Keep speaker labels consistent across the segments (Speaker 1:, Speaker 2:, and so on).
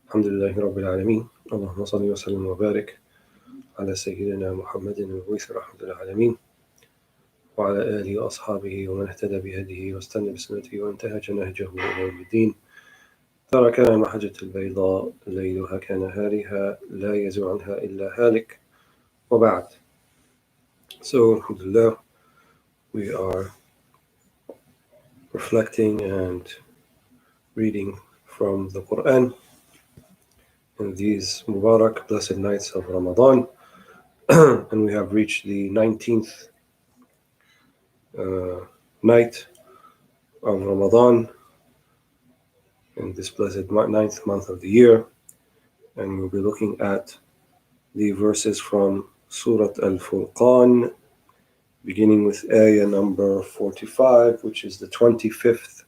Speaker 1: الحمد لله رب العالمين اللهم صل وسلم وبارك على سيدنا محمد المبعوث رحمة للعالمين وعلى آله وأصحابه ومن اهتدى بهديه واستنى بسنته وانتهج نهجه إلى يوم الدين. تركنا المحجة البيضاء ليلها كنهارها لا يزيغ عنها إلا هالك وبعد. So alhamdulillah, we are reflecting and reading from the Quran in these Mubarak blessed nights of Ramadan. And we have reached the 19th night of Ramadan in this blessed ninth month of the year, and we'll be looking at the verses from Surah Al-Furqan, beginning with ayah number 45, which is the 25th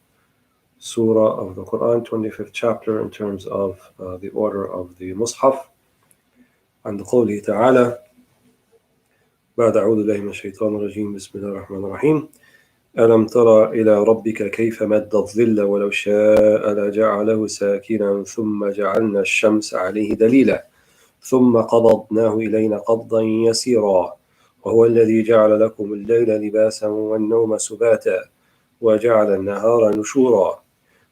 Speaker 1: surah of the Quran, 25th chapter in terms of the order of the Mus'haf. عند قوله تعالى بعد أعوذ بالله من الشيطان الرجيم بسم الله الرحمن الرحيم ألم تر إلى ربك كيف مد الظل ولو شاء لجعله ساكنا ثم جعلنا الشمس عليه دليلا ثم قبضناه إلينا قبضا يسيرا وهو الذي جعل لكم الليل لباسا والنوم سباتا وجعل النهار نشورا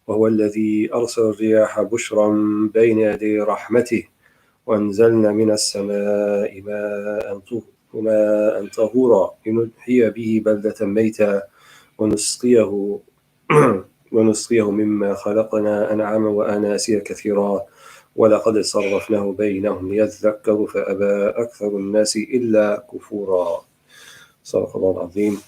Speaker 1: وهو الذي أرسل الرياح بشرا بين يدي رحمته وأنزلنا من السماء ماء طهورا لنحيي به بلدة ميتا ونسقيه مما خلقنا أنعاما وأناسيا كثيرا ولقد صرفناه بينهم ليذكروا فأبى أكثر الناس إلا كفورا. صدق الله العظيم.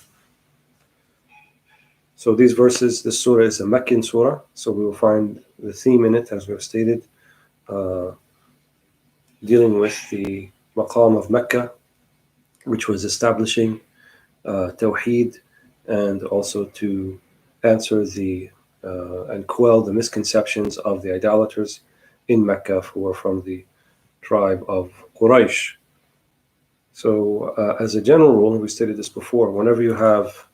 Speaker 1: So these verses, this surah is a Meccan surah, so we will find the theme in it, as we have stated, dealing with the maqam of Mecca, which was establishing Tawheed, and also to answer and quell the misconceptions of the idolaters in Mecca who were from the tribe of Quraysh. So as a general rule, we stated this before, whenever you have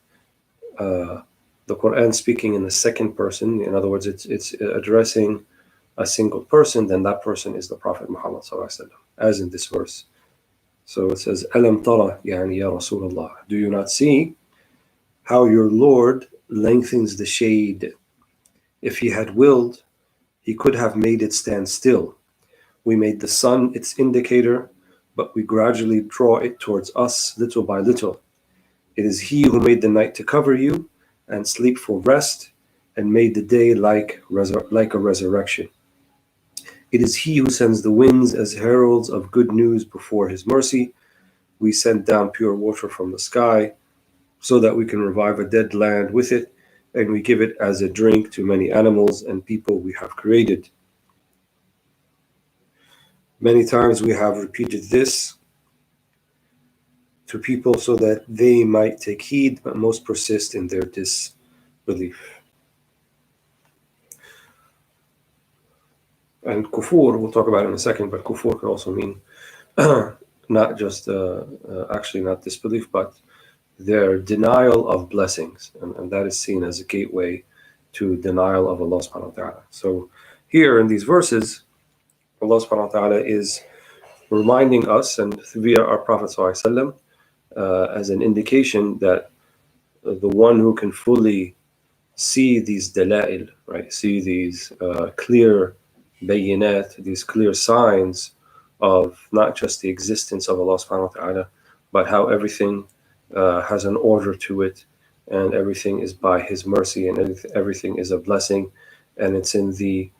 Speaker 1: the Quran speaking in the second person, in other words, it's addressing a single person, then that person is the Prophet Muhammad ﷺ, as in this verse. So it says, Alam tara, yani ya Rasulullah, do you not see how your Lord lengthens the shade? If he had willed, he could have made it stand still. We made the sun its indicator, but we gradually draw it towards us little by little. It is he who made the night to cover you and sleep for rest, and made the day like a resurrection. It is he who sends the winds as heralds of good news before his mercy. We send down pure water from the sky so that we can revive a dead land with it, and we give it as a drink to many animals and people we have created. Many times we have repeated this to people so that they might take heed, but most persist in their disbelief. And kufur, we'll talk about it in a second, but kufur can also mean not just, actually not disbelief, but their denial of blessings. And that is seen as a gateway to denial of Allah subhanahu wa ta'ala. So here in these verses, Allah subhanahu wa ta'ala is reminding us, and via our Prophet sallallahu alaihi wasallam, as an indication that the one who can fully see these dalail, right, see these clear bayinat, these clear signs of not just the existence of Allah subhanahu wa ta'ala, but how everything has an order to it, and everything is by his mercy, and everything is a blessing, and it's in the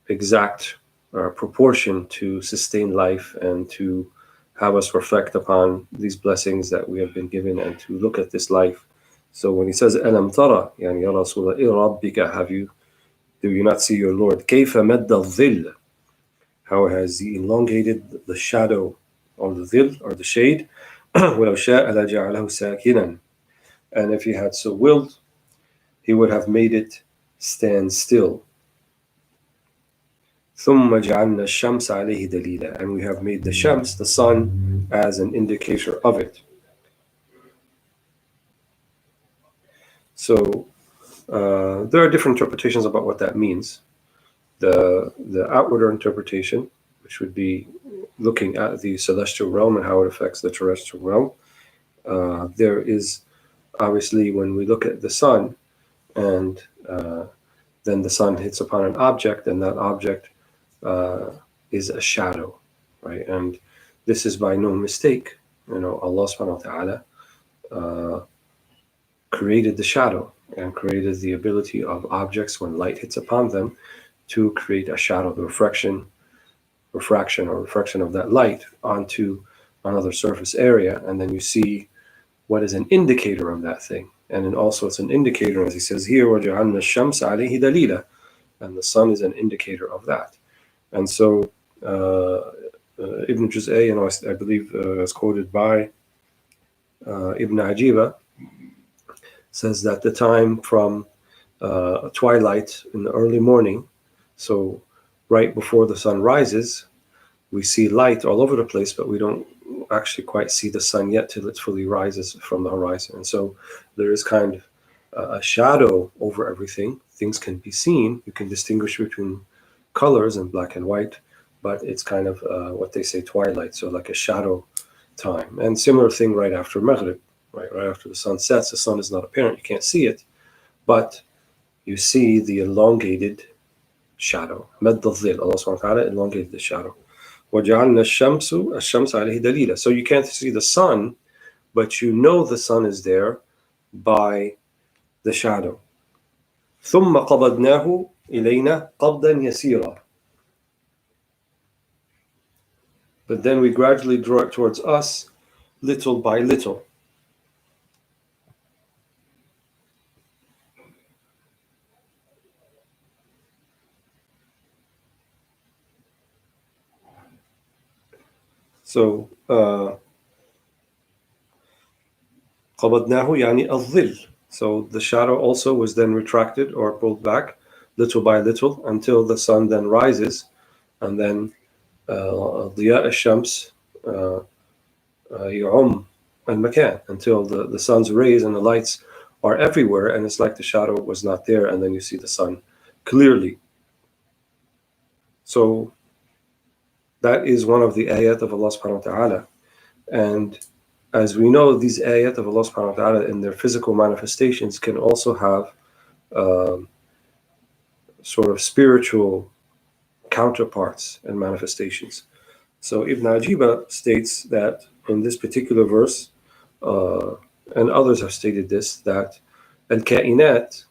Speaker 1: exact proportion to sustain life and to have us reflect upon these blessings that we have been given and to look at this life. So when he says Alam tara, yani ya Rasulullah, rabbika, do you not see your Lord? Kayfa madda dhil, how has he elongated the shadow, or the dhil, or the shade? وَلَوْ شَاءَ لَجَعَلَهُ سَاكِنًا, and if he had so willed, he would have made it stand still. ثُمَّ جَعَلْنَا الشَّمْسَ عَلَيْهِ دَلِيلًا, and we have made the shams, the sun, as an indicator of it. So there are different interpretations about what that means. The outward interpretation, which would be looking at the celestial realm and how it affects the terrestrial realm, there is obviously when we look at the sun and then the sun hits upon an object, and that object is a shadow, right? And this is by no mistake. Allah subhanahu wa ta'ala created the shadow and created the ability of objects when light hits upon them to create a shadow, the refraction of that light onto another surface area, and then you see what is an indicator of that thing. And then also it's an indicator, as he says here, وَجَعَلْنَا الشَّمْسَ عَلَيْهِ دَلِيلًا, and the sun is an indicator of that. And so Ibn Juz'ay, I believe as quoted by Ibn Ajiba, says that the time from twilight in the early morning, so right before the sun rises, we see light all over the place, but we don't actually quite see the sun yet till it fully rises from the horizon. And so there is kind of a shadow over everything. Things can be seen. You can distinguish between colors and black and white, but it's kind of what they say twilight, so like a shadow time. And similar thing right after Maghrib, right after the sun sets. The sun is not apparent, you can't see it, but you see the elongated shadow. Madd al-dhil, Allah subhanahu wa ta'ala elongated the shadow. وَجَعَلْنَا الشَّمْسَ عَلَيْهِ دَلِيلًا. So you can't see the sun, but you know the sun is there by the shadow. ثُمَّ قَبَضْنَاهُ إِلَيْنَا قَبْضًا يَسِيرًا. But then we gradually draw it towards us, little by little. So قَبَضْنَاهُ يعني الظِّلْ. So the shadow also was then retracted or pulled back little by little until the sun then rises, and then ضياء الشمس يعم المكان, until the sun's rays and the lights are everywhere, and it's like the shadow was not there, and then you see the sun clearly. So that is one of the ayat of Allah subhanahu wa ta'ala. And as we know, these ayat of Allah subhanahu wa ta'ala in their physical manifestations can also have sort of spiritual counterparts and manifestations. So Ibn Ajiba states that in this particular verse, and others have stated this, that al-kainat,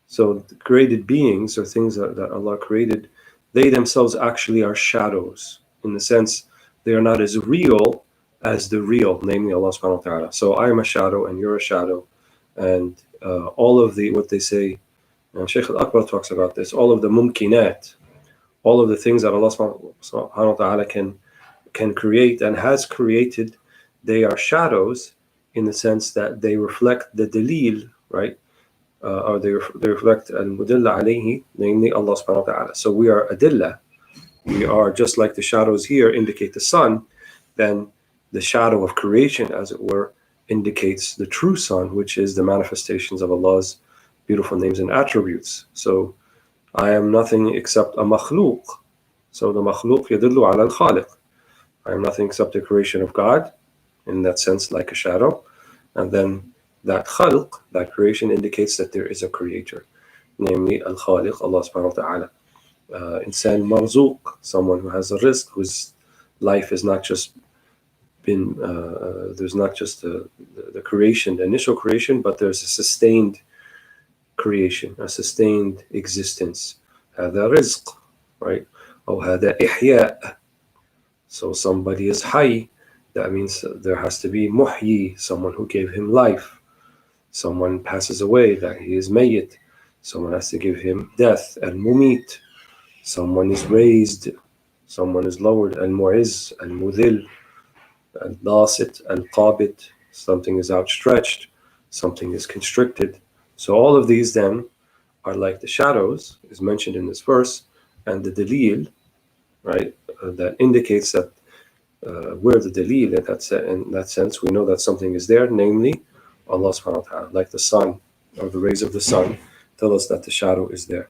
Speaker 1: so the created beings or things that Allah created, they themselves actually are shadows, in the sense they are not as real as the real, namely Allah subhanahu wa ta'ala. So I am a shadow and you're a shadow, and all of the, what they say, and Shaykh al-Akbar talks about this, all of the mumkinat, all of the things that Allah subhanahu wa ta'ala can create and has created, they are shadows in the sense that they reflect the dalil, right? Or they reflect al-mudilla alayhi, namely Allah subhanahu wa ta'ala. So we are adilla. We are just like the shadows here indicate the sun, then the shadow of creation, as it were, indicates the true sun, which is the manifestations of Allah's beautiful names and attributes. So I am nothing except a makhluq. So the makhluq yadullu ala al-khaliq. I am nothing except the creation of God, in that sense, like a shadow. And then that khalq, that creation, indicates that there is a creator, namely al-khaliq, Allah subhanahu wa ta'ala. Insan marzuq, someone who has a rizq, whose life is not just been, there's not just the creation, the initial creation, but there's a sustained creation, a sustained existence. هذا رزق, right? أو هذا إحياء. So somebody is hayy, that means there has to be muhyi, someone who gave him life. Someone passes away, that he is mayyit. Someone has to give him death, al-mumit. Someone is raised, someone is lowered, al-mu'izz, al-mudhil, al-basit, al-qabit. Something is outstretched, something is constricted. So all of these then are like the shadows, is mentioned in this verse, and the dalil, right, that indicates that we're the dalil in that sense. We know that something is there, namely Allah subhanahu wa ta'ala, like the sun, or the rays of the sun tell us that the shadow is there.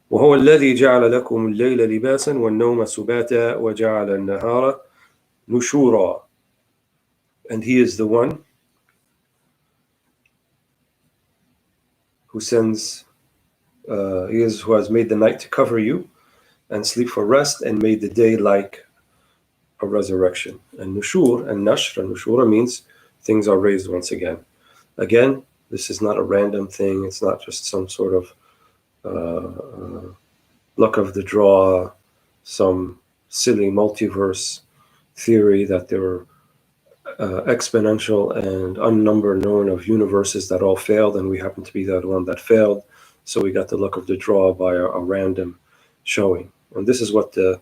Speaker 1: وهو الذي جعل لكم الليل لباسا والنوم سباتا وجعل النهار نشورا. And he is the one who sends, he is who has made the night to cover you and sleep for rest, and made the day like a resurrection. And nushur and nashr, and nushura means things are raised once again. Again, this is not a random thing. It's not just some sort of luck of the draw, some silly multiverse theory that there are exponential and unnumbered known of universes that all failed, and we happen to be that one that failed. So we got the luck of the draw by a random showing. And this is what the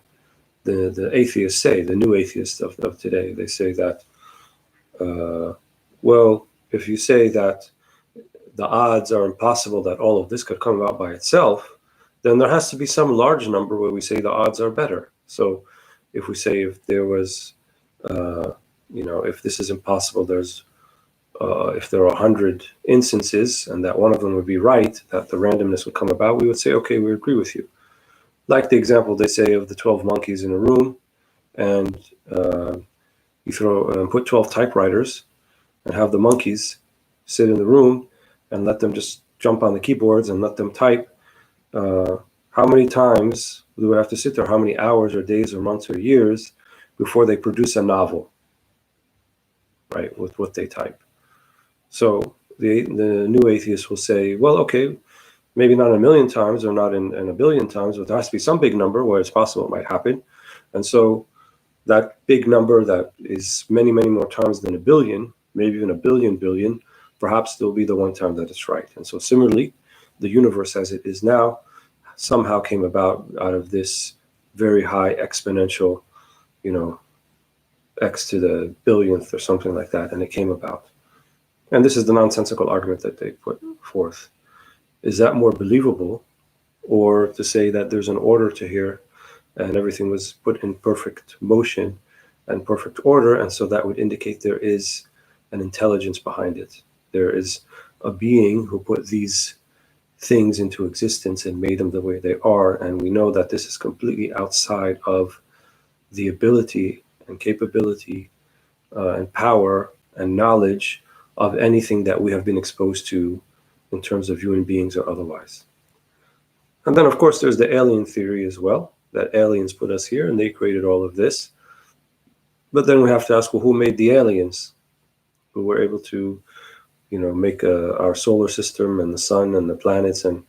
Speaker 1: atheists say, the new atheists of today. They say that, well, if you say that the odds are impossible that all of this could come about by itself, then there has to be some large number where we say the odds are better. So if we say if there was, if this is impossible, there's if there are 100 instances and that one of them would be right, that the randomness would come about, we would say, okay, we agree with you. Like the example they say of the 12 monkeys in a room, and you put 12 typewriters and have the monkeys sit in the room and let them just jump on the keyboards and let them type. How many times do we have to sit there? How many hours or days or months or years before they produce a novel, right, with what they type? So the new atheist will say, well, okay, maybe not a million times or not in a billion times, but there has to be some big number where it's possible it might happen. And so that big number that is many, many more times than a billion, maybe even a billion, perhaps there'll be the one time that it's right. And so similarly, the universe as it is now somehow came about out of this very high exponential, x to the billionth or something like that, and it came about. And this is the nonsensical argument that they put forth. Is that more believable, or to say that there's an order to here and everything was put in perfect motion and perfect order, and so that would indicate there is an intelligence behind it. There is a being who put these things into existence and made them the way they are, and we know that this is completely outside of the ability and capability and power and knowledge of anything that we have been exposed to in terms of human beings or otherwise. And then, of course, there's the alien theory as well, that aliens put us here and they created all of this. But then we have to ask, well, who made the aliens who were able to, make our solar system and the sun and the planets, and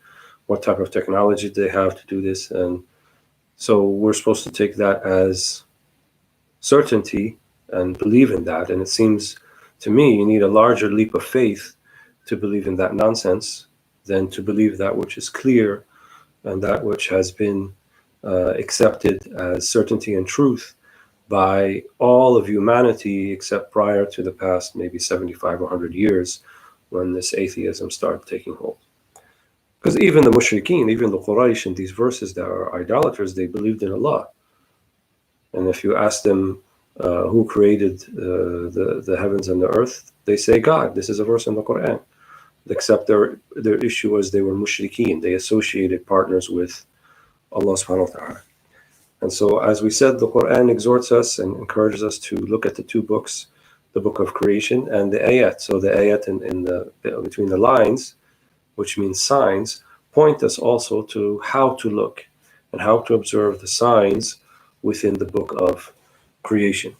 Speaker 1: what type of technology they have to do this? And so we're supposed to take that as certainty and believe in that. And it seems to me you need a larger leap of faith to believe in that nonsense than to believe that which is clear and that which has been accepted as certainty and truth by all of humanity, except prior to the past maybe 75 or 100 years when this atheism started taking hold. Because even the mushrikeen, even the Quraysh in these verses that are idolaters, they believed in Allah. And if you ask them who created the heavens and the earth, they say God. This is a verse in the Quran. Except their issue was they were mushrikeen. They associated partners with Allah subhanahu wa ta'ala. And so, as we said, the Quran exhorts us and encourages us to look at the two books, the book of creation and the ayat. So the ayat between the lines, which means signs, point us also to how to look and how to observe the signs within the book of creation.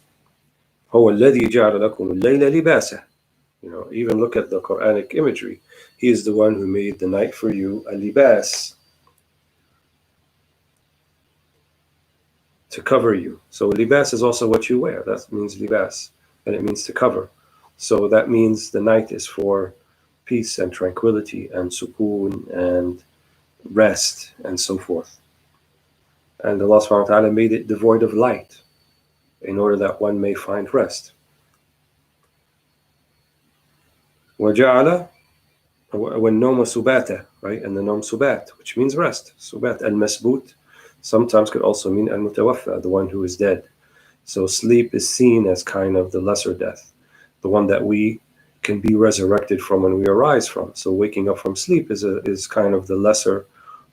Speaker 1: هو الذي جعل لكم الليل لباسا. Even look at the Quranic imagery. He is the one who made the night for you a libas, to cover you. So libas is also what you wear. That means libas, and it means to cover. So that means the night is for peace and tranquility and sukoon and rest and so forth. And Allah subhanahu wa ta'ala made it devoid of light in order that one may find rest. وَجَعَلَ وَالنَّوْمَ سُبَاتًا, right? And the nom subat, which means rest. Subat al-masbut sometimes could also mean al-mutawaffa, the one who is dead. So sleep is seen as kind of the lesser death, the one that we can be resurrected from when we arise from. So waking up from sleep is kind of the lesser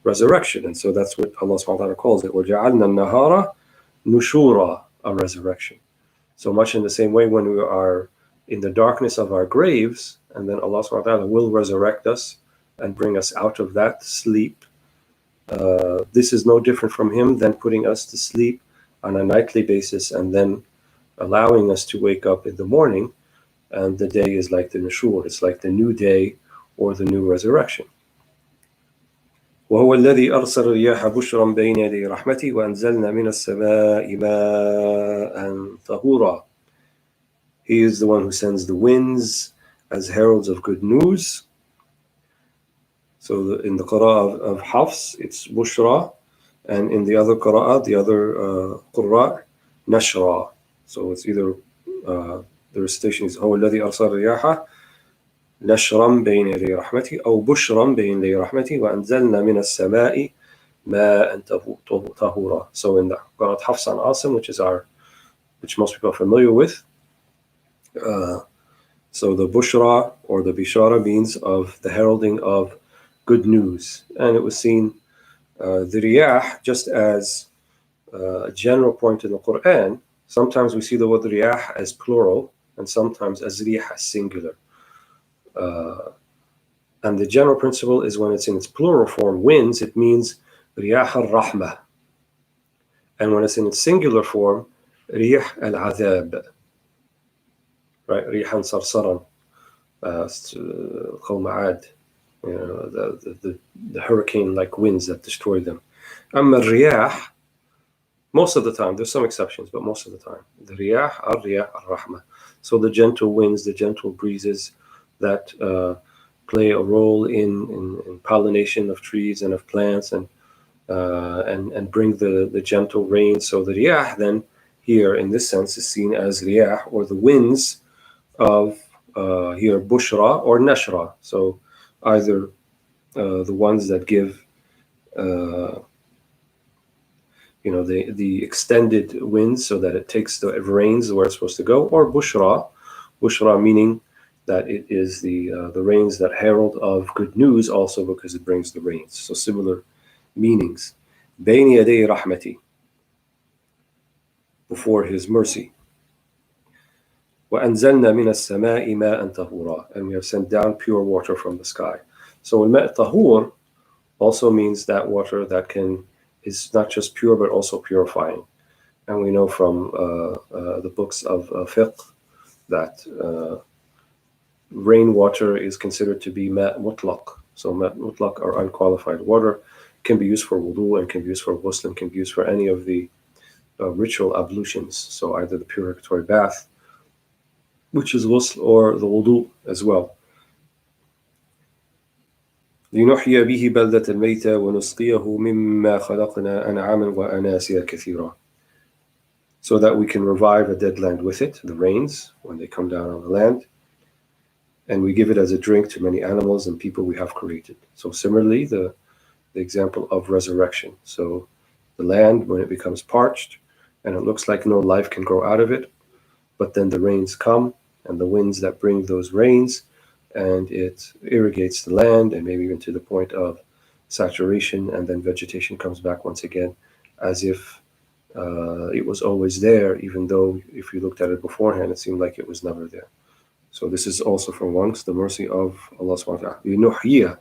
Speaker 1: resurrection. And so that's what Allah subhanahu wa ta'ala calls it. وَجَعَلْنَا النَّهَارَ نُشُورًا, a resurrection. So much in the same way when we are in the darkness of our graves, and then Allah subhanahu wa ta'ala will resurrect us and bring us out of that sleep. This is no different from Him than putting us to sleep on a nightly basis and then allowing us to wake up in the morning, and the day is like the nushur, it's like the new day or the new resurrection. وهو الذي أرسل الرياح بشرا بين يدي رحمته وأنزلنا من السماء ماء طهورا. He is the one who sends the winds as heralds of good news. So in the qira'ah of Hafs, it's bushra, and in the other qira'ah, the other qurra, nashra. So it's either the recitation is هو الذي أرسل الرياح نشرا بين يدي رحمته أو بشرا بين يدي رحمته وأنزلنا من السماء ماء طهورا. So in the qira'at Hafs and Asim, which most people are familiar with, so the bushra or the bishara means of the heralding of good news, and it was seen the riyah just as a general point in the Quran. Sometimes we see the word riyah as plural and sometimes as riyah as singular. And the general principle is when it's in its plural form, winds, it means riyah al-rahmah. And when it's in its singular form, riyah al-adhab. Right? Rihan sarsaran. Qawm Aad. The hurricane-like winds that destroy them. Amma riyah, most of the time, there's some exceptions, but most of the time, the riyah al-rahmah. So the gentle winds, the gentle breezes that play a role in pollination of trees and of plants and bring the gentle rain. So the riyah then here in this sense is seen as riyah, or the winds of here bushra or nashra. So either the ones that give the extended winds so that it takes the rains where it's supposed to go, or bushra meaning that it is the rains that herald of good news also because it brings the rains. So similar meanings. Bayni yaday rahmati, before His mercy. وَأَنزَلْنَا مِنَ السَّمَاءِ مَاءً طَهُورًا, and we have sent down pure water from the sky. So al-ma' tahur also means that water that is not just pure but also purifying. And we know from the books of fiqh that rainwater is considered to be ma' mutlaq. So ma' mutlaq, or unqualified water, can be used for wudu and can be used for ghusl and can be used for any of the ritual ablutions. So either the purificatory bath, which is ghusl, or the wudu as well. لنحيي به بلدة ميتة ونسقيه مما خلقنا أنعاما وأناسيا كثيرا. So that we can revive a dead land with it, the rains, when they come down on the land. And we give it as a drink to many animals and people we have created. So similarly, the example of resurrection. So the land, when it becomes parched, and it looks like no life can grow out of it, but then the rains come, and the winds that bring those rains, and it irrigates the land, and maybe even to the point of saturation, and then vegetation comes back once again, as if it was always there, even though if you looked at it beforehand, it seemed like it was never there. So this is also from amongst the mercy of Allah subhanahu wa ta'ala. Yunuhiyya,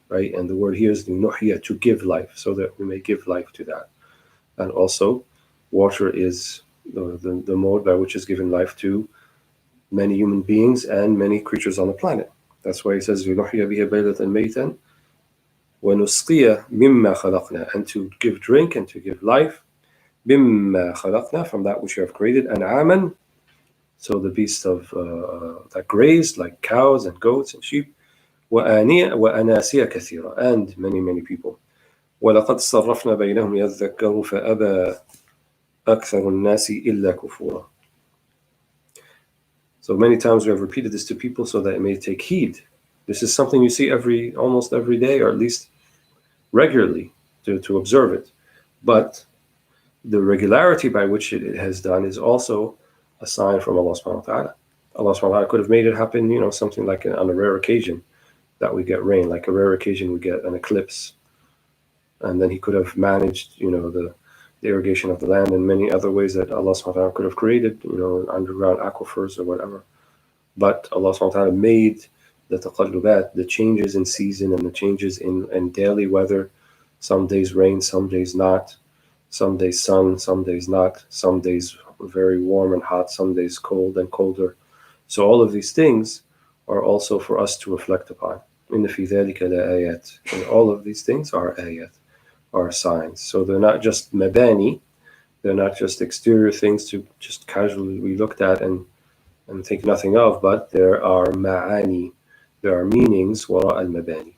Speaker 1: right? And the word here is yunuhiyya, to give life, so that we may give life to that. And also, water is the mode by which is given life to many human beings and many creatures on the planet. That's why he says, yunuhiyya bihi baylatan maytan wa nusqiya mimma khalaqna, and to give drink and to give life, mimma khalaqna, from that which you have created, an'aman, so the beasts of that graze, like cows and goats and sheep, وأناسيا كثيرة, and many people. وَلَقَدْ صَرَّفْنَا بَيْنَهُمْ يَذَّكَّرُوا فَأَبَى أَكْثَرُ النَّاسِ إِلَّا كُفُورًا. So many times we have repeated this to people so that it may take heed. This is something you see almost every day, or at least regularly, to observe it. But the regularity by which it has done is also a sign from Allah subhanahu wa ta'ala. Allah subhanahu wa ta'ala could have made it happen, something like on a rare occasion that we get rain, like a rare occasion we get an eclipse. and then he could have managed, the irrigation of the land in many other ways that Allah subhanahu wa ta'ala could have created, underground aquifers or whatever. But Allah subhanahu wa ta'ala made the taqallubat, the changes in season and the changes in daily weather. Some days rain, some days not. Some days sun, some days not. Some days very warm and hot, some days cold and colder. So all of these things are also for us to reflect upon. Inna fi dhalika la ayat. And all of these things are ayat, are signs. So they're not just mabani, they're not just exterior things to just casually be looked at and think nothing of, but there are ma'ani, there are meanings وراء المباني.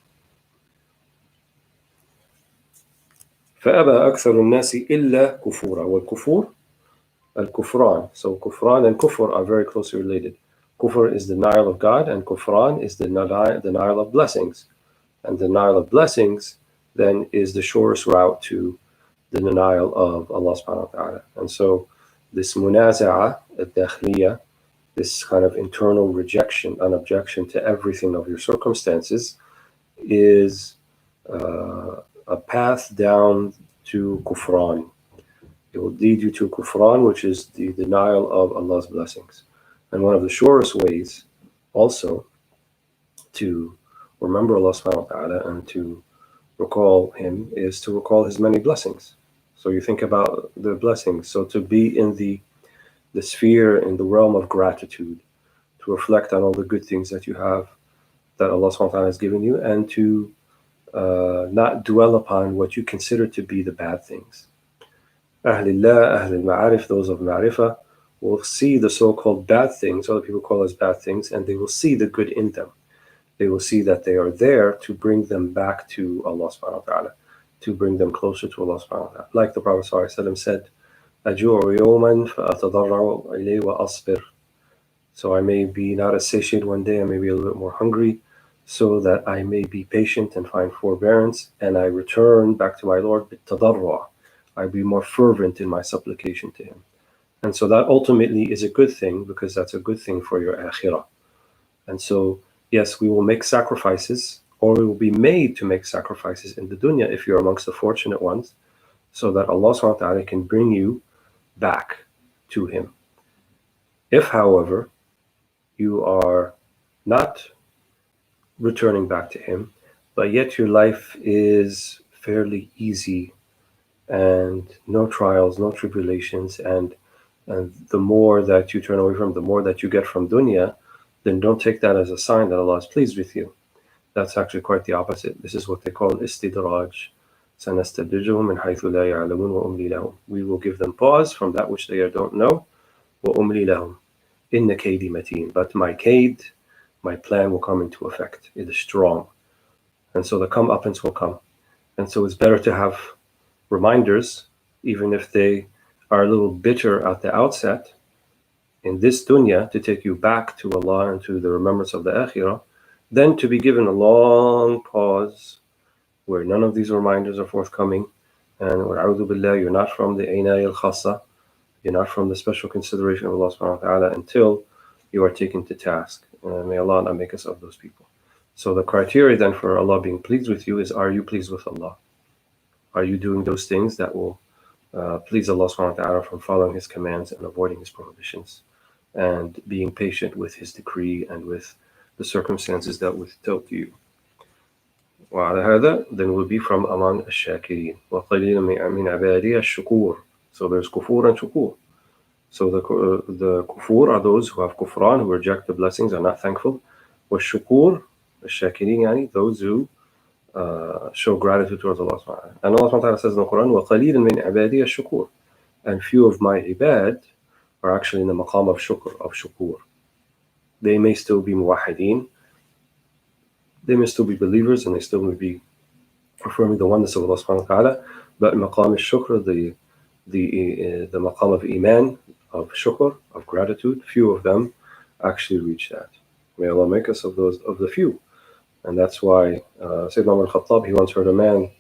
Speaker 1: فأبى أكثر الناس إلا كفورا. والكفور الكفران. So kufran and kufr are very closely related. Kufr is denial of God, and kufran is the denial of blessings. And denial of blessings then is the shortest route to the denial of Allah subhanahu wa ta'ala. And so this munaza'a al-dakhliya, this kind of internal rejection, an objection to everything of your circumstances, is a path down to kufran. It will lead you to kufran, which is the denial of Allah's blessings. And one of the surest ways also to remember Allah subhanahu wa ta'ala and to recall Him is to recall His many blessings. So you think about the blessings. So to be in the sphere, in the realm of gratitude, to reflect on all the good things that you have, that Allah subhanahu wa ta'ala has given you, and to not dwell upon what you consider to be the bad things. Ahlillah, Ahlul Ma'arif, those of Ma'rifah, will see the so-called bad things, other people call as bad things, and they will see the good in them. They will see that they are there to bring them back to Allah subhanahu wa ta'ala, to bring them closer to Allah subhanahu wa ta'ala. Like the Prophet ﷺ said, أَجُوعُ يَوْمًا فَأَتَضَرَّعُ إِلَيْهِ وَأَصْبِرُ. So I may be not as satiated one day, I may be a little bit more hungry, so that I may be patient and find forbearance, and I return back to my Lord بِالتَّضَرُّعُ. I be more fervent in my supplication to Him. And so that ultimately is a good thing, because that's a good thing for your akhirah. And so, yes, we will make sacrifices, or we will be made to make sacrifices in the dunya if you're amongst the fortunate ones, so that Allah subhanahu wa ta'ala can bring you back to Him. If, however, you are not returning back to Him, but yet your life is fairly easy and no trials, no tribulations, and the more that you turn away from, the more that you get from dunya, then don't take that as a sign that Allah is pleased with you. That's actually quite the opposite. This is what they call istidraj. سَنَسْتَدْرِجُهُم مِّنْ حَيْثُ لَا يَعْلَمُونَ وَأُمْلِي لَهُمْ. We will give them pause from that which they don't know. وَأُمْلِي لَهُمْ إِنَّ كَيْدِي مَتِينٌ. But my kaid, my plan will come into effect. It is strong. And so the comeuppance will come. And so it's better to have reminders, even if they are a little bitter at the outset, in this dunya, to take you back to Allah and to the remembrance of the akhirah, than to be given a long pause where none of these reminders are forthcoming, and wa'udhu billah, you're not from the inaya al-khassa, you're not from the special consideration of Allah subhanahu wa ta'ala until you are taken to task. May Allah not make us of those people. So the criteria then for Allah being pleased with you is, are you pleased with Allah? Are you doing those things that will please Allah subhanahu wa ta'ala from following His commands and avoiding His prohibitions, and being patient with His decree and with the circumstances that will tilt you? وعلى هذا, then we'll be from among الشاكرين. وقليل من عبادي الشكور. So there's kufur and shukur. So the kufur are those who have kufran, who reject the blessings, are not thankful. والشكور, الشاكرين, يعني those who show gratitude towards Allah subhanahu wa ta'ala. And Allah subhanahu wa ta'ala says in the Quran, وَقَلِيلٌ مِنْ عِبَادِيَ الشُّكُورِ. And few of my ibad are actually in the maqam of shukr, of shukur. They may still be muwahideen, they may still be believers, and they still may be affirming the oneness of Allah subhanahu wa ta'ala, but maqam al-shukr, the maqam of iman, of shukr, of gratitude, few of them actually reach that. May Allah make us of those, of the few. And that's why Sayyidina Umar al-Khattab, he once heard a man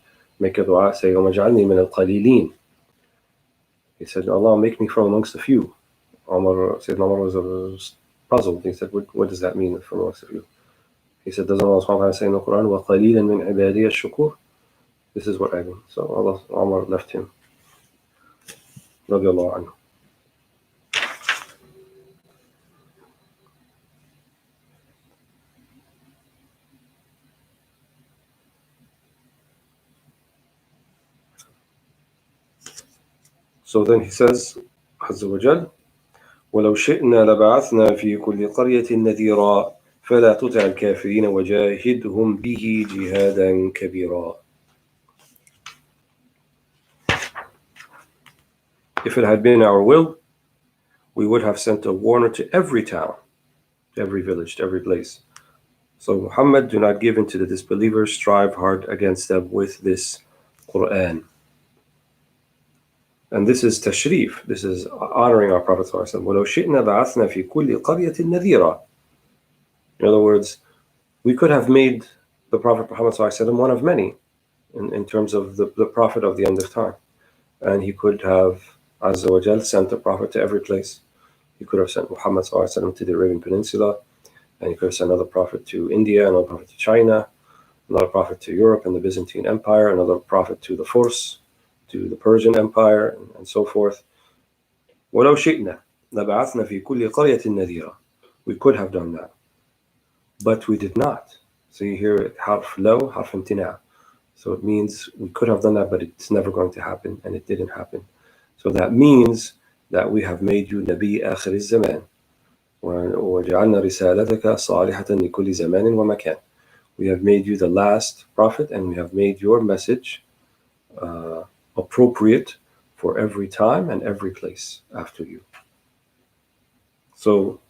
Speaker 1: make a dua, say, وَمَجْعَلْنِي مِنَ الْقَلِيلِينَ. He said, Allah, make me from amongst the few. Sayyidina Umar was puzzled. He said, what does that mean, from amongst the few? He said, doesn't Allah subhanahu wa ta'ala say in the Quran, وَقَلِيلًا مِنْ عِبَادِيَ الشُّكُورِ? This is what I do. So Allah, Umar left him. Radiallahu anhu. So then he says, عز وجل, ولو شئنا لبعثنا في كل قرية نذيرا فلا تطع الكافرين وجاهدهم به جهادا كبيرا. If it had been our will, we would have sent a warner to every town, to every village, to every place. So Muhammad, do not give in to the disbelievers, strive hard against them with this Quran. And this is tashrif, this is honoring our Prophet ﷺ. وَلَوْ شِئْنَا بَعَثْنَا فِي كُلِّ قَرْيَةٍ نَذِيرًا. In other words, we could have made the Prophet Muhammad ﷺ one of many in terms of the Prophet of the end of time. And he could have, Azza wa Jal, sent a Prophet to every place. He could have sent Muhammad ﷺ to the Arabian Peninsula, and he could have sent another Prophet to India, another Prophet to China, another Prophet to Europe and the Byzantine Empire, another Prophet to the Furs, to the Persian Empire, and so forth. وَلَوْ شِئْنَا لَبَعَثْنَا فِي كُلِّ قَرْيَةٍ نَذِيرًا. We could have done that, but we did not. So you hear harf law, harf imtina'. So it means we could have done that, but it's never going to happen, and it didn't happen. So that means that we have made you Nabi Akhir al-Zaman. وَجَعَلْنَا رِسَالَتَكَ صَالِحَةً لِكُلِّ زَمَانٍ وَمَكَانٍ. We have made you the last prophet, and we have made your message appropriate for every time and every place after you. So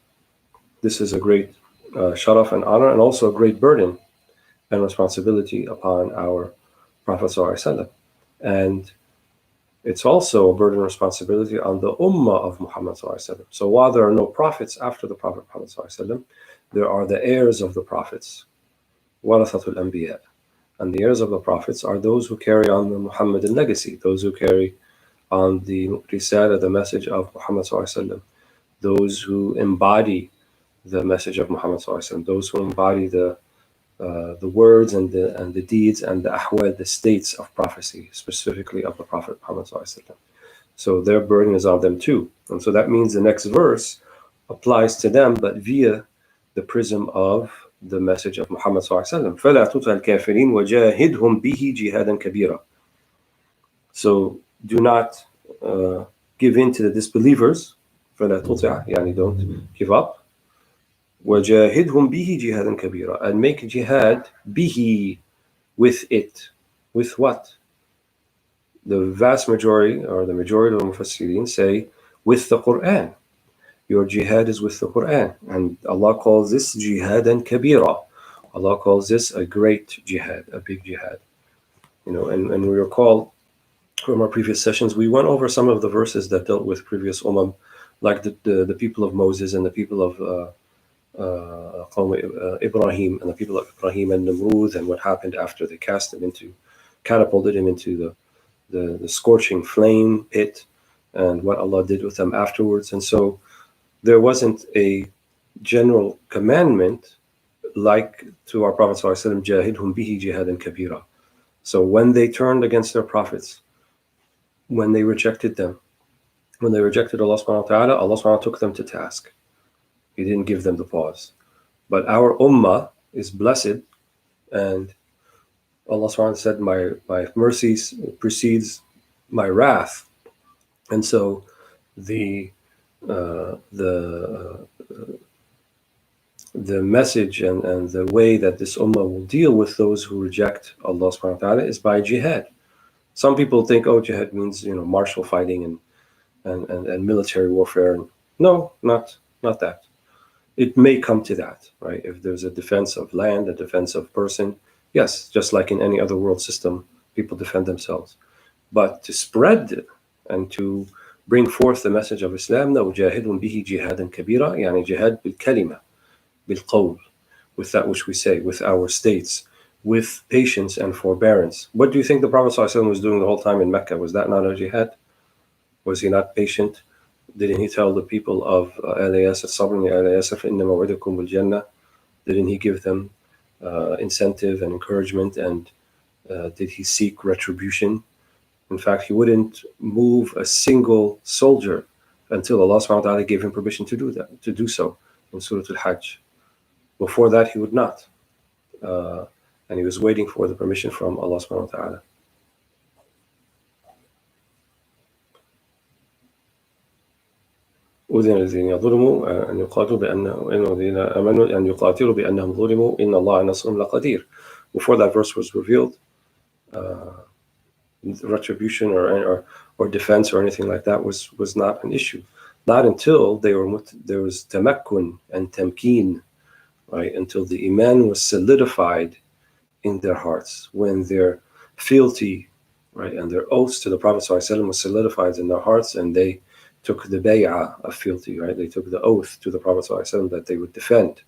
Speaker 1: this is a great sharaf and honor, and also a great burden and responsibility upon our Prophet ﷺ. And it's also a burden and responsibility on the ummah of Muhammad ﷺ. So while there are no prophets after the Prophet Muhammad ﷺ, there are the heirs of the prophets, warathatul anbiya. And the heirs of the prophets are those who carry on the Muhammadan legacy, those who carry on the risala, the message of Muhammad ﷺ, those who embody the message of Muhammad ﷺ, those who embody the words and the deeds and the ahwal, the states of prophecy, specifically of the Prophet Muhammad ﷺ. So their burden is on them too. And so that means the next verse applies to them, but via the prism of the message of Muhammad ﷺ. فَلَا تُطِعِ الْكَافِرِينَ وَجَاهِدْهُمْ بِهِ جِهَادًا كَبِيرًا. So do not give in to the disbelievers. فَلَا تُطِعْ, يعني don't give up. وَجَاهِدْهُمْ بِهِ جِهَادًا كَبِيرًا. And make jihad bihi, with it. With what? The vast majority, or the majority of the Mufassirin say, with the Quran. Your jihad is with the Quran. And Allah calls this jihadan kabira. Allah calls this a great jihad, a big jihad. And we recall from our previous sessions, we went over some of the verses that dealt with previous like the people of Moses and the people of Ibrahim, and the people of Ibrahim and Namrud, and what happened after they catapulted him into the scorching flame pit, and what Allah did with them afterwards. And so there wasn't a general commandment like to our Prophet ﷺ, Jahidhum bihi jihadan kabira. So when they turned against their prophets, when they rejected them, when they rejected Allah subhanahu wa ta'ala, Allah subhanahu wa ta'ala took them to task. He didn't give them the pause. But our ummah is blessed, and Allah subhanahu wa ta'ala said, my mercies precedes my wrath. And so the message and the way that this ummah will deal with those who reject Allah subhanahu wa ta'ala is by jihad. Some people think, jihad means martial fighting and military warfare. No, not that. It may come to that, right? If there's a defense of land, a defense of person, yes, just like in any other world system, people defend themselves. But to spread and to bring forth the message of Islam, no, jahidun bihi jihadan kabira, yani jihad bil kalima, bil qawl, with that which we say, with our states, with patience and forbearance. What do you think the Prophet ﷺ was doing the whole time in Mecca? Was that not a jihad? Was he not patient? Didn't he tell the people of Al Yasir, Sabr Al Yasir, fa inna maw'idakum bil jannah? Didn't he give them incentive and encouragement and did he seek retribution. In fact, he wouldn't move a single soldier until Allah subhanahu wa ta'ala gave him permission to do so in Surah Al-Hajj. Before that, he would not. And he was waiting for the permission from Allah subhanahu wa ta'ala. أذن الذين ظلموا أن يقاتلوا الذين آمنوا أن يقاتلوا بأنهم ظلموا إن الله نصرهم لقدير. Before that verse was revealed, retribution or defense or anything like that was not an issue. Not until there was tamakkun and tamkeen, right? Until the iman was solidified in their hearts, when their fealty, right, and their oaths to the Prophet ﷺ was solidified in their hearts, and they took the bay'ah of fealty, right? They took the oath to the Prophet ﷺ that they would defend,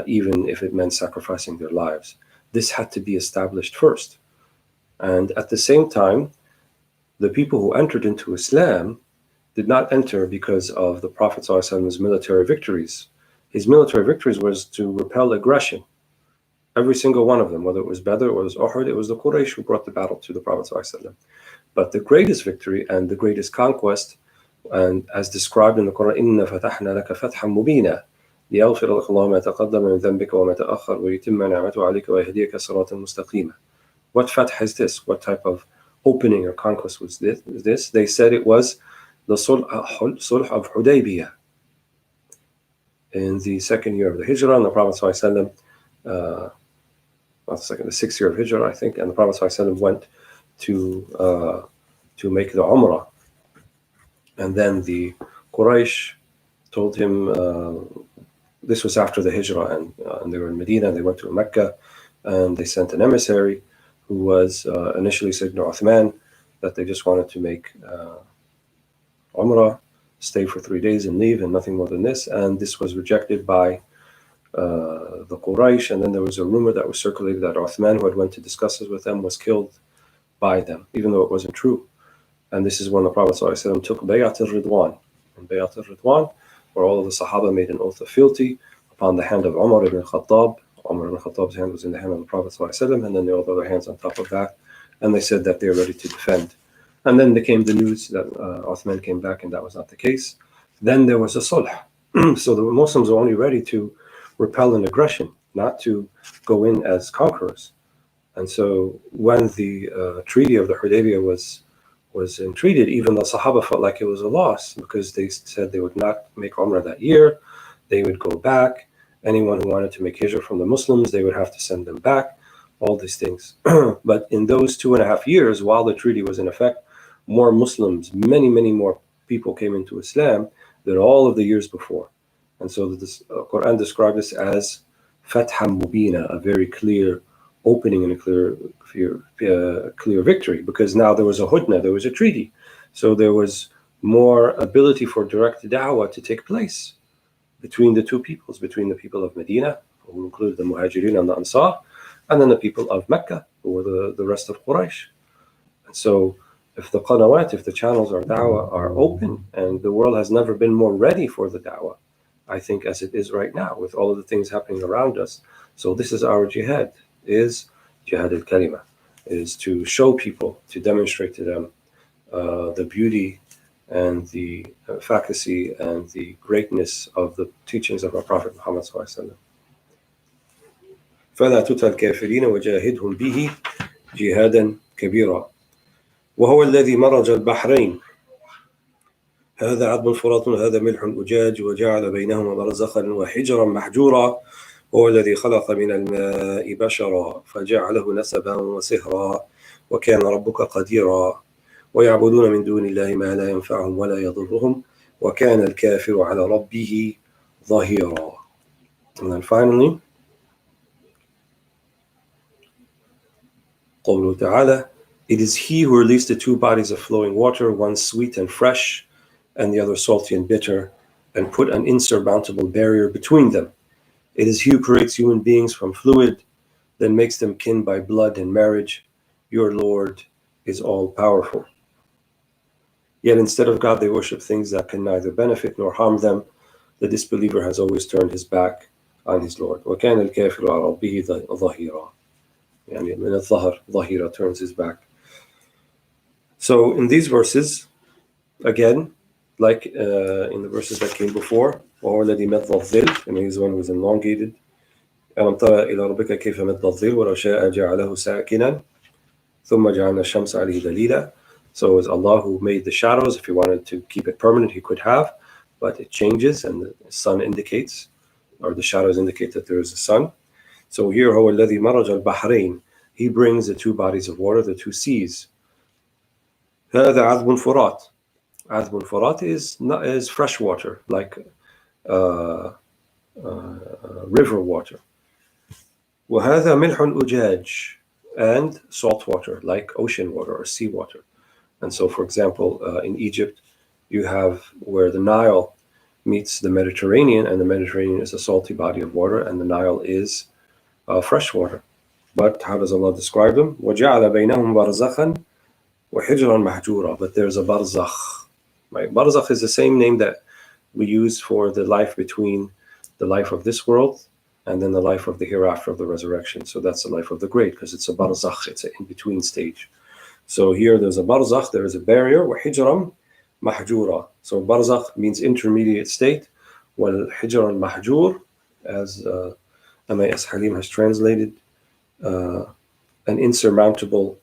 Speaker 1: even if it meant sacrificing their lives. This had to be established first. And at the same time, the people who entered into Islam did not enter because of the Prophet ﷺ's military victories. His military victories was to repel aggression. Every single one of them, whether it was Badr or it was Uhud, it was the Quraysh who brought the battle to the Prophet ﷺ. But the greatest victory and the greatest conquest, and as described in the Quran, إِنَّا فَتَحْنَا لَكَ فَتْحًا مُبِينًا لِيَغْفِرَ لَكَ اللَّهُ مَا تَقَدَّمَ مِنْ ذَنْبِكَ وَمَا تَأَخَّرَ وَيُتِمَّ نِعْمَتَهُ عَلَيْكَ وَيَهْدِيَكَ صِرَاطًا مُسْتَقِيمًا. What fath is this? What type of opening or conquest was this? They said it was the Sulh of Hudaybiyah in the second year of the Hijrah, and the Prophet ﷺ, the 6th year of Hijrah, I think, and the Prophet ﷺ went to make the Umrah. And then the Quraysh told him, this was after the Hijrah, and they were in Medina, and they went to Mecca, and they sent an emissary who was initially Sayyidina Uthman, that they just wanted to make Umrah, stay for 3 days and leave, and nothing more than this. And this was rejected by the Quraysh, and then there was a rumor that was circulated that Uthman, who had went to discuss this with them, was killed by them, even though it wasn't true. And this is when the Prophet ﷺ took Bay'at al-Ridwan. And Bay'at al-Ridwan, where all of the Sahaba made an oath of fealty upon the hand of Umar ibn Khattab. Umar ibn Khattab's hand was in the hand of the Prophet ﷺ, and then the other hands on top of that. And they said that they were ready to defend. And then there came the news that Uthman came back, and that was not the case. Then there was a sulh. So the Muslims were only ready to repel an aggression, not to go in as conquerors. And so when the Treaty of the Hudaybiyah was entreated, even the Sahaba felt like it was a loss, because they said they would not make Umrah that year. They would go back. Anyone who wanted to make hijrah from the Muslims, they would have to send them back, all these things. But in those 2.5 years, while the treaty was in effect, more Muslims, many, many more people came into Islam than all of the years before. And so the Quran described this as Fatham Mubina, a very clear opening and a clear victory, because now there was a hudna, there was a treaty. So there was more ability for direct da'wah to take place between the two peoples, between the people of Medina, who included the Muhajirin and the Ansar, and then the people of Mecca, who were the rest of Quraysh. And so if the qanawat, if the channels of da'wah are open, and the world has never been more ready for the da'wah, I think, as it is right now, with all of the things happening around us. So this is our jihad, is jihad al-kalima, is to show people, to demonstrate to them the beauty and the efficacy and the greatness of the teachings of our Prophet Muhammad sallallahu alaihi wasallam. فلا تطع الكافرين وجاهدهم به جهادا كبيرا وهو الذي مرج البحرين هذا عذب فرات وهذا ملح أجاج وجعل بينهما برزخا وحجرا محجورا وهو الذي خلق من الماء بشرا فجعله نسبا وصهرا وكان ربك قديرا ويعبدون من دون الله ما لا ينفعهم ولا يضرهم وكان الكافر على ربه ظهيرا. And then finally, قوله تعالى, it is he who released the two bodies of flowing water, one sweet and fresh, and the other salty and bitter, and put an insurmountable barrier between them. It is he who creates human beings from fluid, then makes them kin by blood and marriage. Your Lord is all-powerful. Yet instead of God, they worship things that can neither benefit nor harm them. The disbeliever has always turned his back on his Lord. وَكَانَ الْكَافِرُ عَلَى رَبِّهِ ظَهِيرًا. يعني من الظهر, ظهيرة, turns his back. So in these verses, again, like in the verses that came before, وهو الذي مد الظل, and he's the one who is elongated. ألم تر إلى ربك كيف مد الظل ولو شاء جعله ساكنا ثم جعلنا الشمس عليه دليلا. So it's Allah who made the shadows. If he wanted to keep it permanent, he could have, but it changes, and the sun indicates, or the shadows indicate that there is a sun. So here, هو الذي مرج البحرين, he brings the two bodies of water, the two seas. هذا عذب فرات. عذب فرات is fresh water, like river water. وهذا ملح أجاج, and salt water, like ocean water or sea water. And so, for example, in Egypt, you have where the Nile meets the Mediterranean, and the Mediterranean is a salty body of water, and the Nile is fresh water. But how does Allah describe them? وَجَعَلَ بَيْنَهُمْ بَرْزَخًا وَحِجْرًا مَحْجُورًا. But there's a barzakh. Right? Barzakh is the same name that we use for the life between the life of this world and then the life of the hereafter of the resurrection. So that's the life of the great, because it's a barzakh, it's an in-between stage. So here there's a barzakh, there is a barrier, وَحِجْرًا مَحْجُورًا. So barzakh means intermediate state, وَالْحِجْرًا مَحْجُور, as M.A.S. Halim has translated, an insurmountable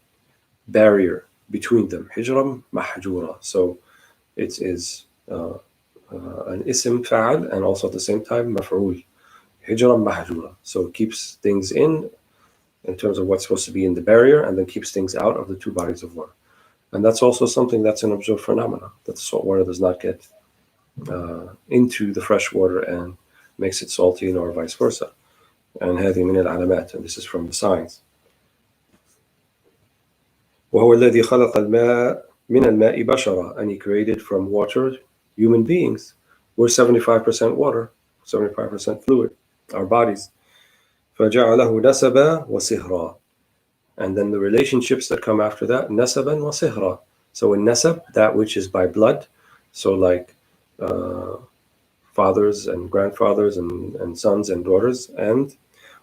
Speaker 1: barrier between them. Hijram mahjura. So it is an ism fa'al, and also at the same time maf'ul. Hijram mahjura. So it keeps things in terms of what's supposed to be in the barrier, and then keeps things out of the two bodies of water. And that's also something that's an observed phenomena, that the salt water does not get into the fresh water and makes it salty, nor vice versa. And هذه من العلامات, and this is from the signs. وهو الذي خلق الماء من الماء بشرا, and he created from water human beings. We're 75% water, 75% fluid, our bodies. فجعله نسبا وصهرا. And then the relationships that come after that, nasaban wa sihra. So in nasab, that which is by blood, so like fathers and grandfathers and sons and daughters, and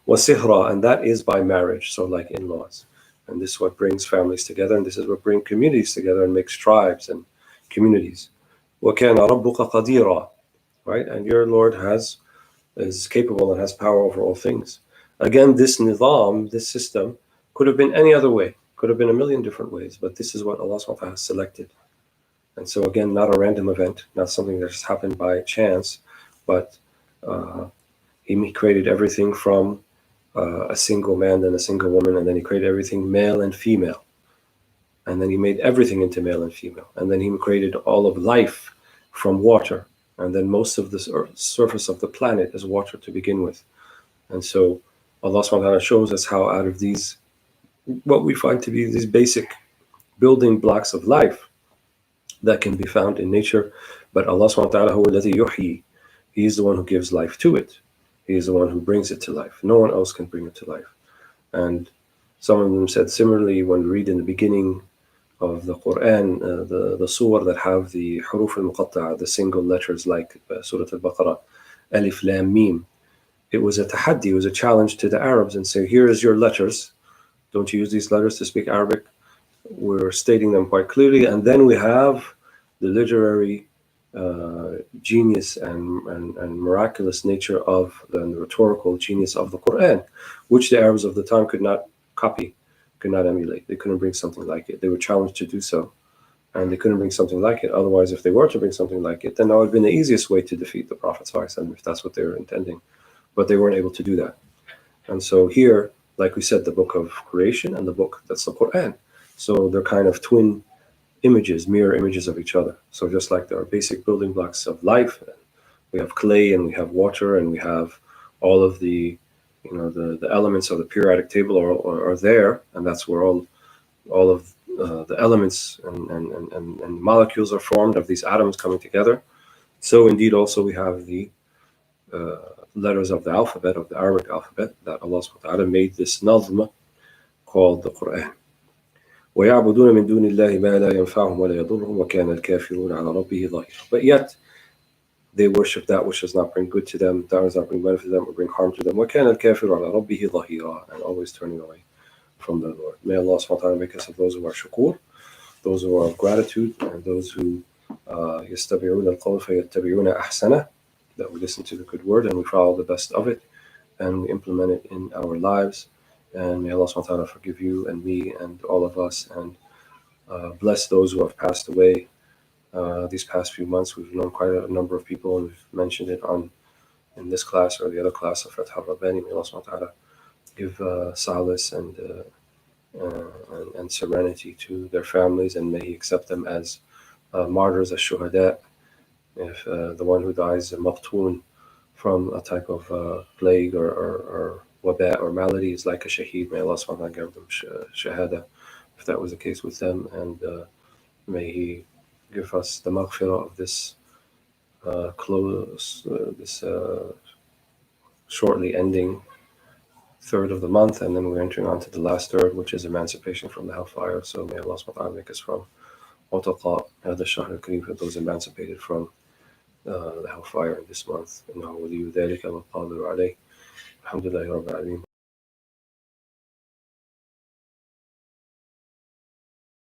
Speaker 1: wasihra, and that is by marriage, so like in-laws. And this is what brings families together, and this is what brings communities together and makes tribes and communities. وَكَانَ رَبُّكَ قَدِيرًا. Right? And your Lord is capable and has power over all things. Again, this nizam, this system, could have been any other way, could have been a million different ways, but this is what Allah subhanahu wa ta'ala has selected. And so again, not a random event, not something that just happened by chance, but he created everything from a single man, then a single woman, and then he created everything male and female. And then he made everything into male and female. And then he created all of life from water. And then most of the surface of the planet is water to begin with. And so Allah subhanahu wa ta'ala shows us how out of these, what we find to be these basic building blocks of life that can be found in nature, but Allah subhanahu wa ta'ala huwa alladhi yuhyi. He is the one who gives life to it. He is the one who brings it to life. No one else can bring it to life. And some of them said similarly, when we read in the beginning of the Quran, the surah that have the huruf al-muqatta'a, the single letters like Surah Al-Baqarah, Alif Lam Mim, it was a tahaddi, it was a challenge to the Arabs, and say, here is your letters. Don't you use these letters to speak Arabic? We're stating them quite clearly. And then we have the literary genius and miraculous nature of the rhetorical genius of the Quran, which the Arabs of the time could not copy, could not emulate. They couldn't bring something like it. They were challenged to do so, and they couldn't bring something like it. Otherwise, if they were to bring something like it, then that would have been the easiest way to defeat the Prophet ﷺ, if that's what they were intending. But they weren't able to do that. And so here, like we said, the book of creation and the book that's the Quran. So they're kind of twin images, mirror images of each other. So just like there are basic building blocks of life, we have clay and we have water and we have all of the, the elements of the periodic table are there, and that's where all of the elements and molecules are formed of these atoms coming together. So indeed also we have the letters of the alphabet, of the Arabic alphabet, that Allah subhanahu wa ta'ala made this nazm called the Quran. وَيَعْبُدُونَ مِن دُونِ اللَّهِ مَا لَا يَنْفَعُهُم وَلَا يَضُرُّهُم وَكَانَ الْكَافِرُونَ عَلَى رَبِّهِ ظَهِيرًا. But yet they worship that which does not bring good to them, that does not bring benefit to them or bring harm to them. وَكَانَ الْكَافِرُ عَلَى رَبِّهِ ظَهِيرًا. And always turning away from the Lord. May Allah subhanahu wa ta'ala make us of those who are shukur, those who are of gratitude, and those who يستبعون القول فيتبعون أحسنه, that we listen to the good word and we follow the best of it and we implement it in our lives. And may Allah subhanahu wa ta'ala forgive you and me and all of us, and bless those who have passed away these past few months. We've known quite a number of people, and we've mentioned it in this class or the other class of Fath al-Rabbani. May Allah subhanahu wa ta'ala give solace and serenity to their families, and may He accept them as martyrs, as shuhada. If the one who dies maqtoon from a type of plague or waba or malady is like a shaheed, may Allah subhanahu wa ta'ala give them shahada, if that was the case with them, and may He give us the maghfirah of this shortly ending third of the month, and then we're entering on to the last third, which is emancipation from the hellfire. So may Allah subhanahu wa ta'ala make us from Utaqa هذا الشهر الكريم, for those emancipated from the hellfire in this month. إنه ولي ذلك والقادر عليه. الحمد لله رب العالمين.